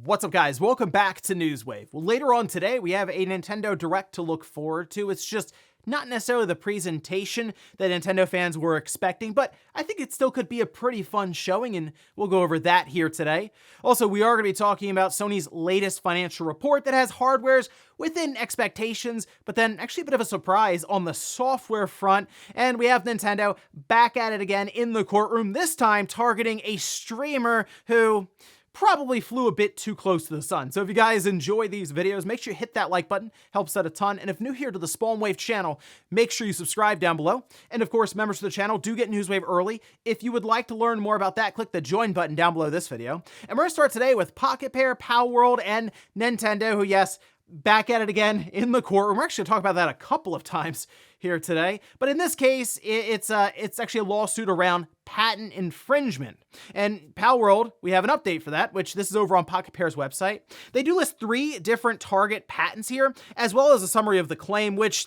What's up, guys? Welcome back to Newswave. Well, later on today, we have a Nintendo Direct to look forward to. It's just not necessarily the presentation that Nintendo fans were expecting, but I think it still could be a pretty fun showing, and we'll go over that here today. Also, we are going to be talking about Sony's latest financial report that has hardwares within expectations, but then actually a bit of a surprise on the software front, and we have Nintendo back at it again in the courtroom, this time targeting a streamer who probably flew a bit too close to the sun. So if you guys enjoy these videos, make sure you hit that like button, helps out a ton. And if new here to the Spawnwave channel, make sure you subscribe down below. And of course, members of the channel do get Newswave early. If you would like to learn more about that, click the join button down below this video. And we're gonna start today with Pocket Pair, Power World, and Nintendo, who, yes, back at it again in the courtroom. We're actually gonna talk about that a couple of times here today, but in this case, it's actually a lawsuit around patent infringement. And Palworld, we have an update for that, which this is over on Pocket Pair's website. They do list 3 different target patents here, as well as a summary of the claim, which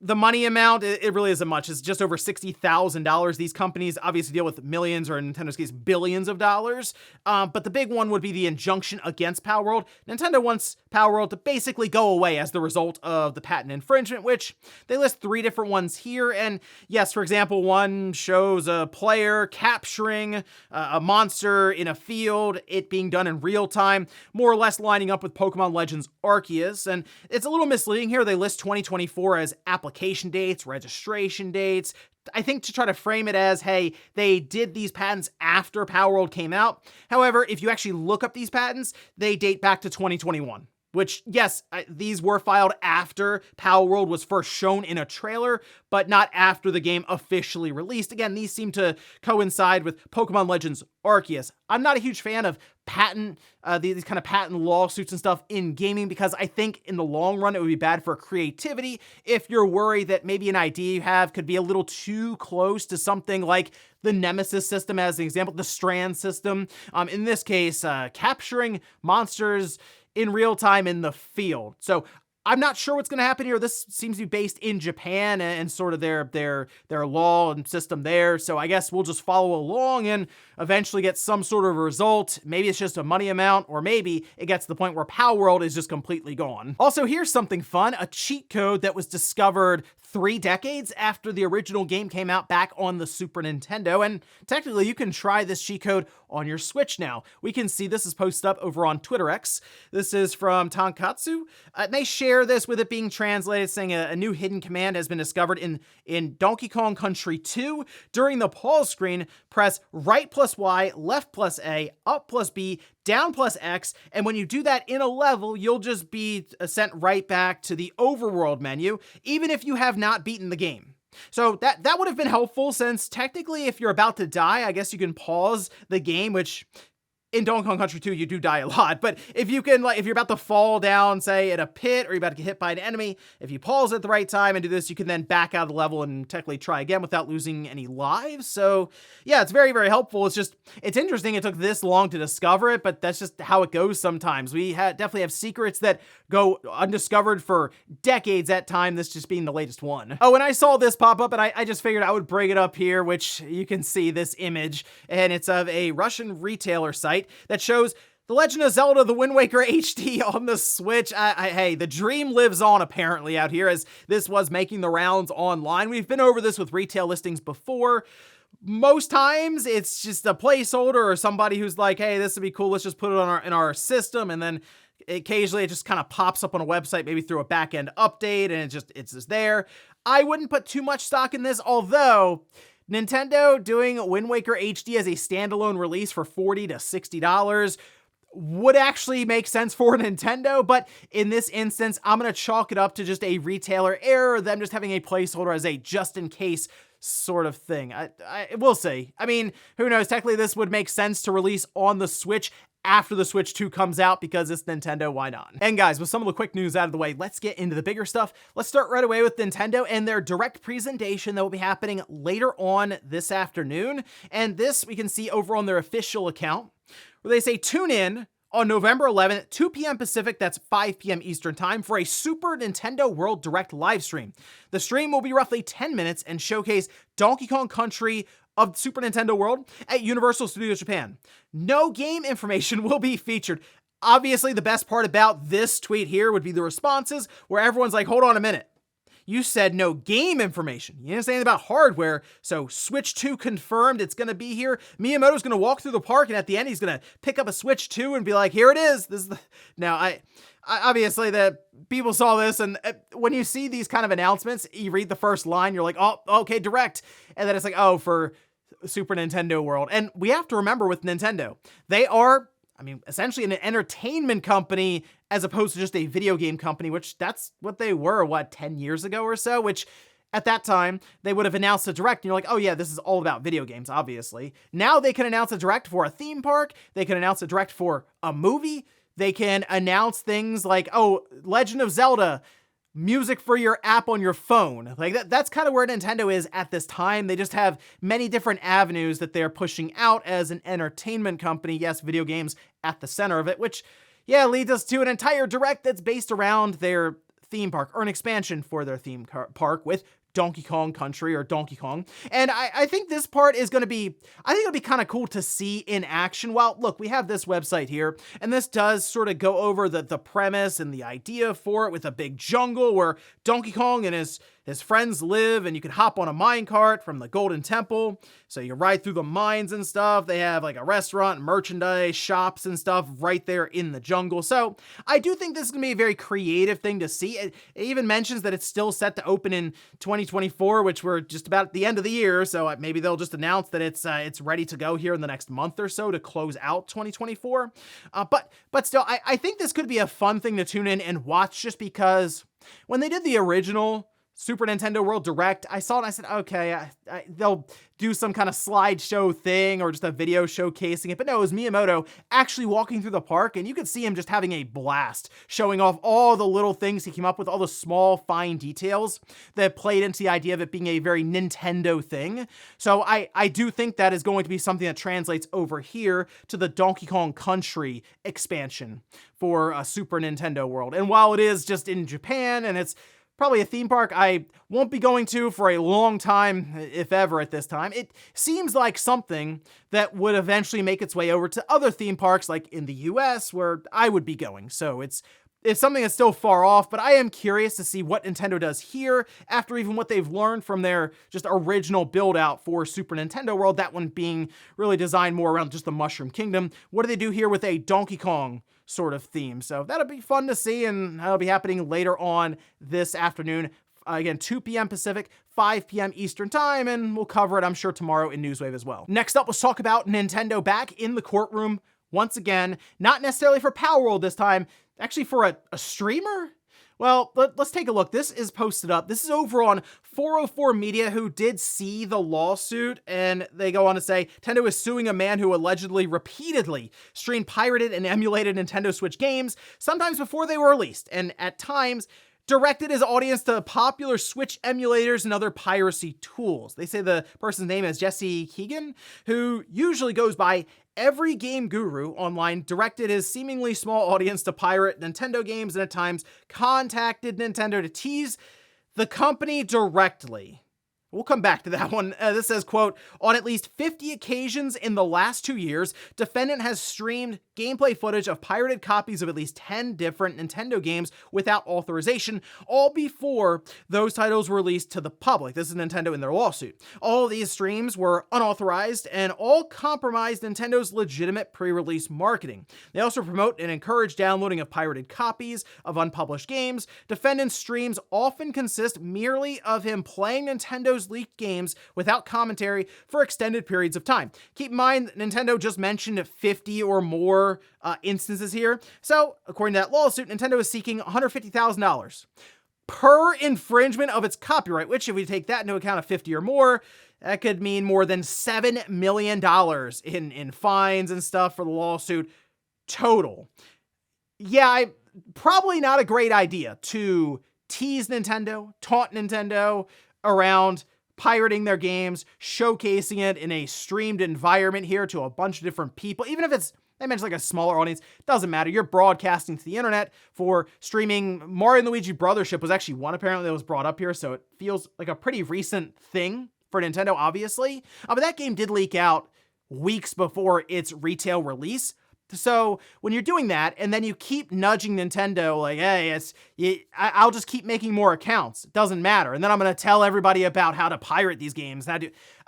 the money amount, it really isn't much. It's just over $60,000. These companies obviously deal with millions, or in Nintendo's case, billions of dollars. But the big one would be the injunction against Palworld. Nintendo wants Palworld to basically go away as the result of the patent infringement, which they list 3 different ones here. And yes, for example, one shows a player capturing a monster in a field, it being done in real time, more or less lining up with Pokemon Legends Arceus. And it's a little misleading here. They list 2024 as application dates, registration dates, I think to try to frame it as, hey, they did these patents after Palworld came out. However, if you actually look up these patents, they date back to 2021. Which, yes, these were filed after Palworld was first shown in a trailer, but not after the game officially released. Again, these seem to coincide with Pokemon Legends Arceus. I'm not a huge fan of these kind of patent lawsuits and stuff in gaming, because I think in the long run it would be bad for creativity if you're worried that maybe an idea you have could be a little too close to something like the Nemesis system, as an example, the Strand system. In this case, capturing monsters in real time in the field. So I'm not sure what's going to happen here. This seems to be based in Japan and sort of their law and system there. So I guess we'll just follow along and eventually get some sort of result. Maybe it's just a money amount, or maybe it gets to the point where Palworld is just completely gone. Also, here's something fun, a cheat code that was discovered 3 decades after the original game came out back on the Super Nintendo, and technically you can try this cheat code on your Switch now. We can see this is posted up over on Twitter X. This is from Tonkatsu, and they share this with it being translated, saying a new hidden command has been discovered in Donkey Kong Country 2. During the pause screen, press right plus Y, left plus A, up plus B, down plus X, and when you do that in a level, you'll just be sent right back to the overworld menu, even if you have not beaten the game. So that would have been helpful, since technically if you're about to die, I guess you can pause the game, which in Donkey Kong Country 2, you do die a lot, but if you can, if you're about to fall down, say, in a pit, or you're about to get hit by an enemy, if you pause at the right time and do this, you can then back out of the level and technically try again without losing any lives. So yeah, it's very, very helpful. It's interesting it took this long to discover it, but that's just how it goes sometimes. We definitely have secrets that go undiscovered for decades at time, this just being the latest one. Oh, and I saw this pop up, and I just figured I would bring it up here, which you can see this image, and it's of a Russian retailer site that shows The Legend of Zelda, the Windwaker HD on the Switch. Hey, the dream lives on apparently out here, as this was making the rounds online. We've been over this with retail listings before. Most times it's just a placeholder or somebody who's like, hey, this would be cool, let's just put it in our system, and then occasionally it just kind of pops up on a website, maybe through a back-end update, and it's just there. I wouldn't put too much stock in this, although Nintendo doing Wind Waker HD as a standalone release for $40 to $60 would actually make sense for Nintendo, but in this instance, I'm going to chalk it up to just a retailer error, them just having a placeholder as a just-in-case sort of thing. We'll see. I mean, who knows? Technically, this would make sense to release on the Switch after the Switch 2 comes out, because it's Nintendo, why not? And guys, with some of the quick news out of the way, let's get into the bigger stuff. Let's start right away with Nintendo and their direct presentation that will be happening later on this afternoon. And this we can see over on their official account, where they say, tune in on November 11th, 2 p.m. Pacific, that's 5 p.m. Eastern Time, for a Super Nintendo World Direct live stream. The stream will be roughly 10 minutes and showcase Donkey Kong Country of Super Nintendo World at Universal Studios Japan. No game information will be featured. Obviously, the best part about this tweet here would be the responses where everyone's like, hold on a minute. You said no game information. You didn't say anything about hardware. So Switch 2 confirmed it's going to be here. Miyamoto's going to walk through the park, and at the end, he's going to pick up a Switch 2 and be like, here it is. This is the... Now, I obviously, the people saw this, and when you see these kind of announcements, you read the first line, you're like, oh, okay, direct. And then it's like, oh, for Super Nintendo World. And we have to remember with Nintendo, they are, essentially an entertainment company as opposed to just a video game company, which that's what they were, 10 years ago or so, which at that time, they would have announced a direct, and you're like, oh yeah, this is all about video games, obviously. Now they can announce a direct for a theme park, they can announce a direct for a movie, they can announce things like, oh, Legend of Zelda, music for your app on your phone. Like that's kind of where Nintendo is at this time. They just have many different avenues that they're pushing out as an entertainment company. Yes, video games at the center of it, which, yeah, leads us to an entire direct that's based around their theme park, or an expansion for their theme park with Donkey Kong Country, or Donkey Kong. And I think this part is going to be, I think it'll be kind of cool to see in action. Well, look, we have this website here, and this does sort of go over the premise and the idea for it, with a big jungle where Donkey Kong and his friends live, and you can hop on a minecart from the Golden Temple. So you ride through the mines and stuff. They have like a restaurant, merchandise, shops and stuff right there in the jungle. So I do think this is going to be a very creative thing to see. It even mentions that it's still set to open in 2024, which we're just about at the end of the year. So maybe they'll just announce that it's ready to go here in the next month or so to close out 2024. But still, I think this could be a fun thing to tune in and watch, just because when they did the original Super Nintendo World Direct, I saw it and I said, okay, they'll do some kind of slideshow thing or just a video showcasing it. But no, it was Miyamoto actually walking through the park, and you could see him just having a blast, showing off all the little things he came up with, all the small, fine details that played into the idea of it being a very Nintendo thing. So I do think that is going to be something that translates over here to the Donkey Kong Country expansion for Super Nintendo World. And while it is just in Japan, and it's probably a theme park I won't be going to for a long time, if ever at this time, it seems like something that would eventually make its way over to other theme parks like in the US, where I would be going. So it's something that's still far off, but I am curious to see what Nintendo does here after even what they've learned from their just original build out for Super Nintendo World, that one being really designed more around just the Mushroom Kingdom. What do they do here with a Donkey Kong sort of theme? So that'll be fun to see, and that'll be happening later on this afternoon. Again, 2 p.m. Pacific, 5 p.m. Eastern time, and we'll cover it, I'm sure, tomorrow in Newswave as well. Next up, let's talk about Nintendo back in the courtroom once again, not necessarily for Power World this time, actually for a streamer? Well, let's take a look. This is posted up. This is over on 404 Media, who did see the lawsuit, and they go on to say, Nintendo is suing a man who allegedly repeatedly streamed pirated and emulated Nintendo Switch games, sometimes before they were released, and at times directed his audience to popular Switch emulators and other piracy tools. They say the person's name is Jesse Keegan, who usually goes by Every Game Guru online, directed his seemingly small audience to pirate Nintendo games, and at times contacted Nintendo to tease the company directly. We'll come back to that one. This says, quote, on at least 50 occasions in the last 2 years, defendant has streamed gameplay footage of pirated copies of at least 10 different Nintendo games without authorization, all before those titles were released to the public. This is Nintendo in their lawsuit. All of these streams were unauthorized and all compromised Nintendo's legitimate pre-release marketing. They also promote and encourage downloading of pirated copies of unpublished games. Defendant's streams often consist merely of him playing Nintendo's leaked games without commentary for extended periods of time. Keep in mind, Nintendo just mentioned 50 or more instances here. So, according to that lawsuit, Nintendo is seeking $150,000 per infringement of its copyright, which, if we take that into account of 50 or more, that could mean more than $7 million in fines and stuff for the lawsuit total. Yeah, probably not a great idea to tease Nintendo, taunt Nintendo around pirating their games, showcasing it in a streamed environment here to a bunch of different people. Even if it's, they mentioned like a smaller audience, doesn't matter. You're broadcasting to the internet for streaming. Mario and Luigi Brothership was actually one apparently that was brought up here, so it feels like a pretty recent thing for Nintendo, obviously. But that game did leak out weeks before its retail release. So when you're doing that, and then you keep nudging Nintendo, like, hey, I'll just keep making more accounts. It doesn't matter. And then I'm going to tell everybody about how to pirate these games.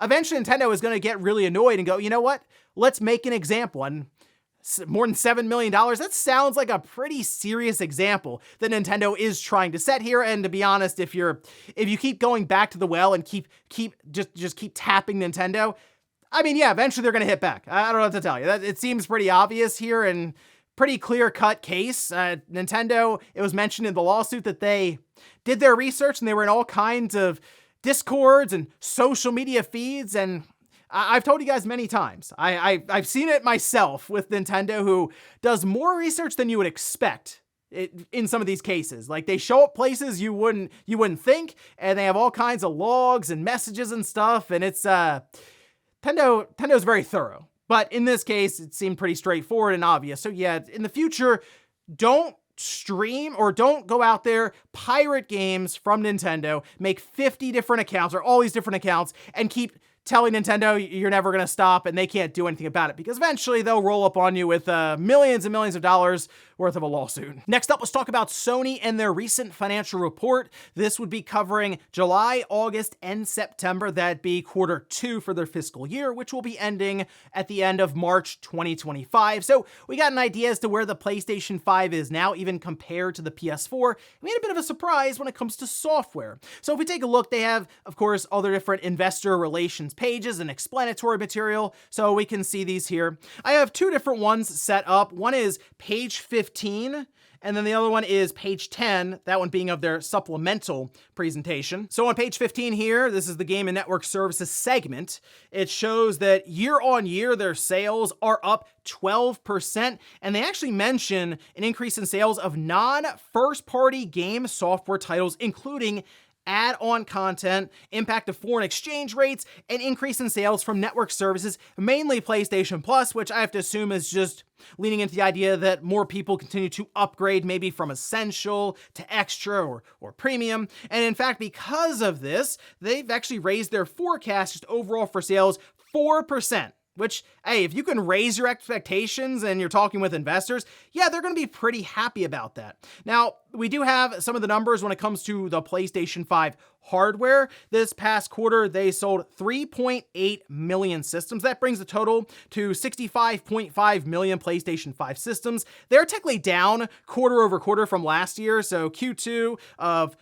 Eventually, Nintendo is going to get really annoyed and go, you know what? Let's make an example. And more than $7 million, that sounds like a pretty serious example that Nintendo is trying to set here. And to be honest, if you keep going back to the well and keep tapping Nintendo, I mean, yeah, eventually they're going to hit back. I don't know what to tell you. It seems pretty obvious here and pretty clear-cut case. Nintendo, it was mentioned in the lawsuit that they did their research and they were in all kinds of Discords and social media feeds. And I've told you guys many times, I've seen it myself with Nintendo, who does more research than you would expect in some of these cases. Like, they show up places you wouldn't think, and they have all kinds of logs and messages and stuff. And it's Nintendo's very thorough, but in this case, it seemed pretty straightforward and obvious. So yeah, in the future, don't stream or don't go out there, pirate games from Nintendo, make 50 different accounts or all these different accounts, and keep telling Nintendo you're never going to stop and they can't do anything about it, because eventually they'll roll up on you with millions and millions of dollars worth of a lawsuit. Next up, let's talk about Sony and their recent financial report. This would be covering July, August, and September. That'd be Q2 for their fiscal year, which will be ending at the end of March 2025. So we got an idea as to where the PlayStation 5 is now, even compared to the PS4. We had a bit of a surprise when it comes to software. So if we take a look, they have, of course, all their different investor relations pages and explanatory material, so we can see these here. I have two different ones set up. One is page 15, and then the other one is page 10, that one being of their supplemental presentation. So on page 15 here, this is the Game and Network Services segment. It shows that year on year, their sales are up 12%, and they actually mention an increase in sales of non-first-party game software titles, including add-on content, impact of foreign exchange rates, and increase in sales from network services, mainly PlayStation Plus, which I have to assume is just leaning into the idea that more people continue to upgrade maybe from Essential to Extra or Premium. And in fact, because of this, they've actually raised their forecast just overall for sales 4%. Which, hey, if you can raise your expectations and you're talking with investors, yeah, they're going to be pretty happy about that. Now, we do have some of the numbers when it comes to the PlayStation 5 hardware. This past quarter, they sold 3.8 million systems. That brings the total to 65.5 million PlayStation 5 systems. They're technically down quarter over quarter from last year. So Q2 of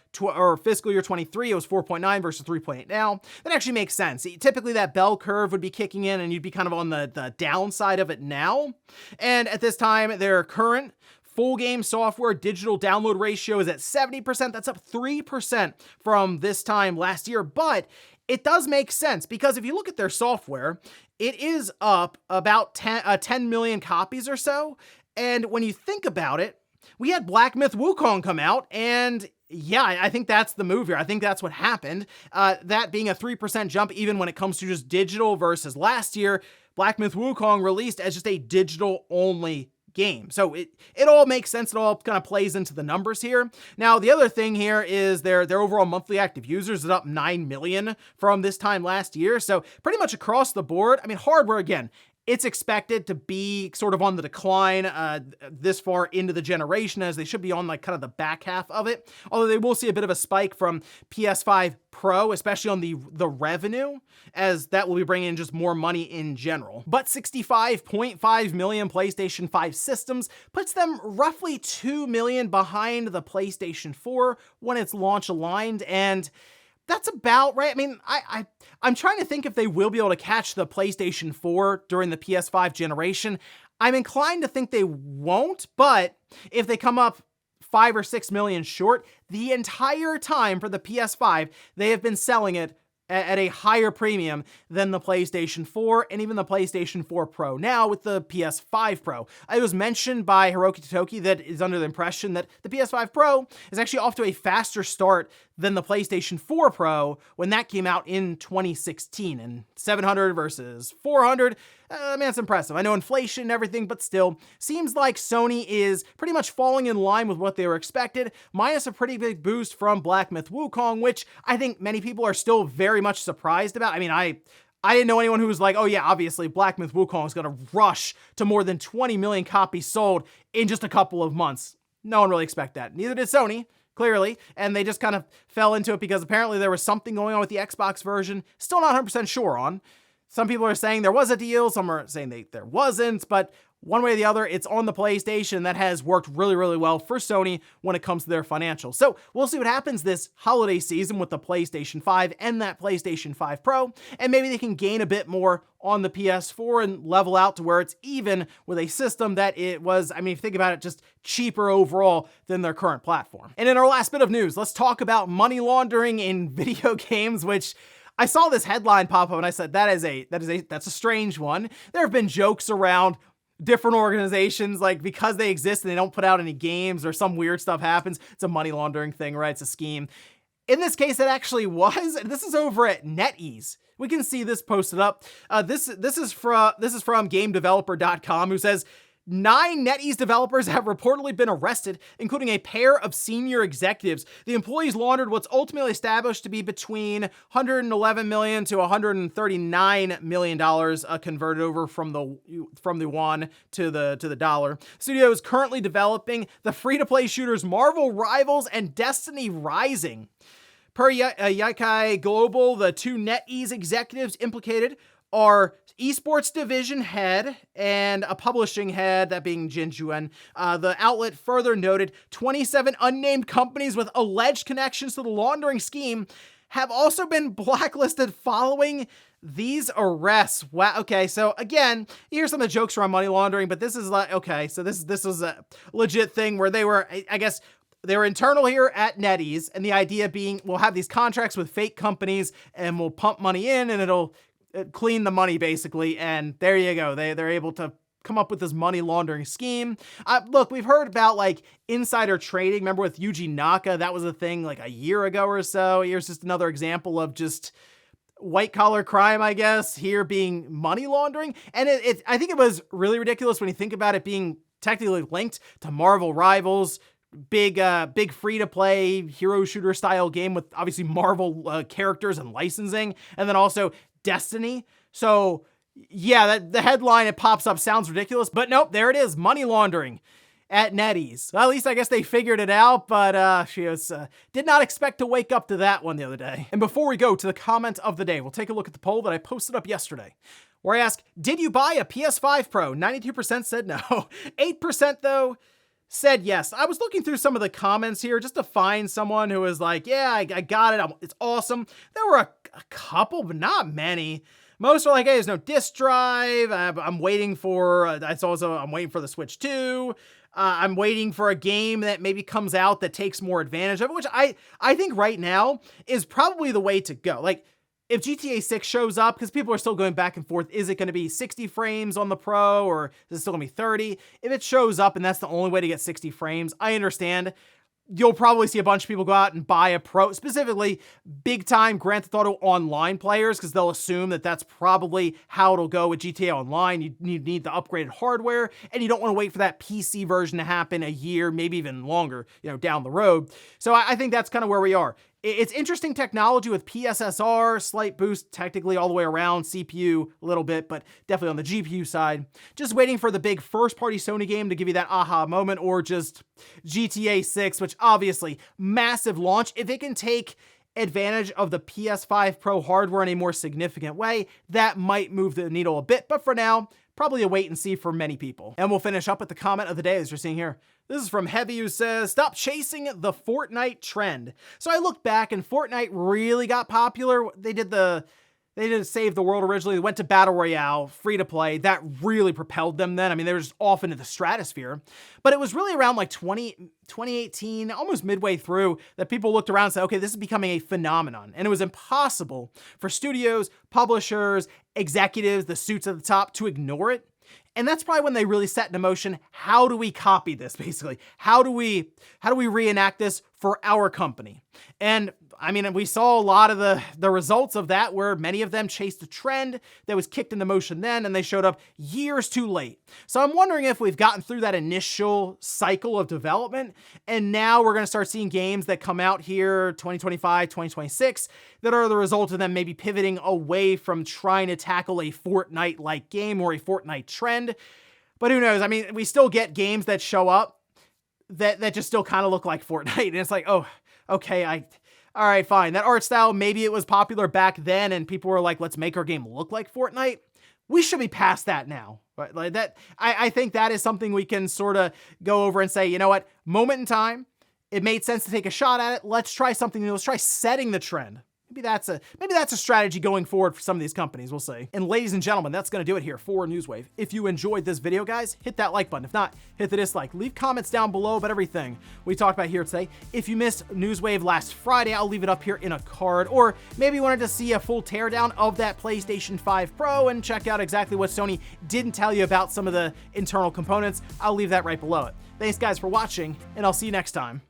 fiscal year 23, it was 4.9 versus 3.8 now. That actually makes sense. Typically, that bell curve would be kicking in and you'd be kind of on the downside of it now. And at this time, their current full game software digital download ratio is at 70%. That's up 3% from this time last year. But it does make sense, because if you look at their software, it is up about 10 million copies or so. And when you think about it, we had Black Myth Wukong come out, and yeah, I think that's the move here. I think that's what happened. That being a 3% jump, even when it comes to just digital versus last year, Black Myth Wukong released as just a digital only game. So it all makes sense. It all kind of plays into the numbers here. Now, the other thing here is their overall monthly active users is up 9 million from this time last year. So pretty much across the board. I mean, hardware, again, it's expected to be sort of on the decline this far into the generation, as they should be on like kind of the back half of it. Although they will see a bit of a spike from PS5 Pro, especially on the revenue, as that will be bringing in just more money in general. But 65.5 million PlayStation 5 systems puts them roughly 2 million behind the PlayStation 4 when it's launch aligned, and that's about right. I mean, I'm trying to think if they will be able to catch the PlayStation 4 during the PS5 generation. I'm inclined to think they won't, but if they come up 5 or 6 million short, the entire time for the PS5, they have been selling it at a higher premium than the PlayStation 4 and even the PlayStation 4 Pro now with the PS5 Pro. It was mentioned by Hiroki Totoki that is under the impression that the PS5 Pro is actually off to a faster start than the PlayStation 4 Pro when that came out in 2016. And 700 versus 400, it's impressive. I know inflation and everything, but still, seems like Sony is pretty much falling in line with what they were expected, minus a pretty big boost from Black Myth Wukong, which I think many people are still very much surprised about. I mean, I didn't know anyone who was like, oh yeah, obviously Black Myth Wukong is going to rush to more than 20 million copies sold in just a couple of months. No one really expected that. Neither did Sony, clearly, and they just kind of fell into it because apparently there was something going on with the Xbox version. Still not 100% sure on. Some people are saying there was a deal, some are saying there wasn't, but one way or the other, it's on the PlayStation. That has worked really, really well for Sony when it comes to their financials. So we'll see what happens this holiday season with the PlayStation 5 and that PlayStation 5 Pro, and maybe they can gain a bit more on the PS4 and level out to where it's even with a system that it was, I mean, if you think about it, just cheaper overall than their current platform. And in our last bit of news, let's talk about money laundering in video games, which I saw this headline pop up and I said, that's a strange one. There have been jokes around different organizations, like because they exist and they don't put out any games or some weird stuff happens, it's a money laundering thing, right? It's a scheme. In this case, it actually was. This is over at NetEase. We can see this posted up. This is from GameDeveloper.com, who says 9 NetEase developers have reportedly been arrested, including a pair of senior executives. The employees laundered what's ultimately established to be between $111 million to $139 million, converted over from the yuan to the dollar. The studio is currently developing the free-to-play shooters Marvel Rivals and Destiny Rising. Per Yakai Global, the 2 NetEase executives implicated are esports division head and a publishing head, that being Jin Juan. The outlet further noted 27 unnamed companies with alleged connections to the laundering scheme have also been blacklisted following these arrests. Wow. Okay, so again, here's some of the jokes around money laundering, but this is like, okay, so this was a legit thing where they were, I guess, they were internal here at NetEase, and the idea being we'll have these contracts with fake companies and we'll pump money in and it'll clean the money basically, and there you go. They're able to come up with this money laundering scheme. Look, we've heard about like insider trading. Remember with Yuji Naka, that was a thing like a year ago or so. Here's just another example of just white collar crime, I guess, here being money laundering. And I think it was really ridiculous when you think about it being technically linked to Marvel Rivals, big free-to-play hero shooter style game with obviously Marvel characters and licensing, and then also Destiny. So yeah, the headline, it pops up, sounds ridiculous, but nope, there it is, money laundering at NetEase. Well, at least I guess they figured it out, but she was did not expect to wake up to that one the other day. And before we go to the comment of the day, we'll take a look at the poll that I posted up yesterday, where I asked, did you buy a PS5 Pro? 92% said no. 8% though said yes. I was looking through some of the comments here just to find someone who was like, yeah, I got it. It's awesome. There were a couple, but not many. Most are like, hey, there's no disk drive. I'm waiting for, I'm waiting for the Switch 2. I'm waiting for a game that maybe comes out that takes more advantage of it, which I think right now is probably the way to go. Like, if GTA 6 shows up, because people are still going back and forth, is it going to be 60 frames on the Pro or is it still going to be 30? If it shows up and that's the only way to get 60 frames, I understand. You'll probably see a bunch of people go out and buy a Pro, specifically big time Grand Theft Auto Online players, because they'll assume that that's probably how it'll go with GTA Online. You need the upgraded hardware, and you don't want to wait for that PC version to happen a year, maybe even longer, down the road. So I think that's kind of where we are. It's interesting technology with PSSR, slight boost technically all the way around, CPU a little bit, but definitely on the GPU side. Just waiting for the big first-party Sony game to give you that aha moment, or just GTA 6, which obviously massive launch. If it can take advantage of the PS5 Pro hardware in a more significant way, that might move the needle a bit, but for now, probably a wait and see for many people. And we'll finish up with the comment of the day, as you're seeing here. This is from Heavy, who says, stop chasing the Fortnite trend. So I looked back and Fortnite really got popular. They did Save the World originally. They went to Battle Royale, free to play. That really propelled them then. I mean, they were just off into the stratosphere. But it was really around like 2018, almost midway through, that people looked around and said, okay, this is becoming a phenomenon. And it was impossible for studios, publishers, executives, the suits at the top to ignore it. And that's probably when they really set into motion, how do we copy this, basically? How do we reenact this for our company. And I mean, we saw a lot of the results of that, where many of them chased a trend that was kicked into motion then, and they showed up years too late. So I'm wondering if we've gotten through that initial cycle of development, and now we're going to start seeing games that come out here 2025, 2026, that are the result of them maybe pivoting away from trying to tackle a Fortnite-like game or a Fortnite trend. But who knows? I mean, we still get games that show up that just still kind of look like Fortnite, and it's like, oh, okay, all right, fine. That art style, maybe it was popular back then and people were like, let's make our game look like Fortnite. We should be past that now. Right? Like that, I think that is something we can sort of go over and say, you know what, moment in time, it made sense to take a shot at it. Let's try something new. Let's try setting the trend. Maybe that's a strategy going forward for some of these companies. We'll see. And ladies and gentlemen, that's going to do it here for Newswave. If you enjoyed this video, guys, hit that like button. If not, hit the dislike. Leave comments down below about everything we talked about here today. If you missed Newswave last Friday, I'll leave it up here in a card. Or maybe you wanted to see a full teardown of that PlayStation 5 Pro and check out exactly what Sony didn't tell you about some of the internal components, I'll leave that right below it. Thanks, guys, for watching, and I'll see you next time.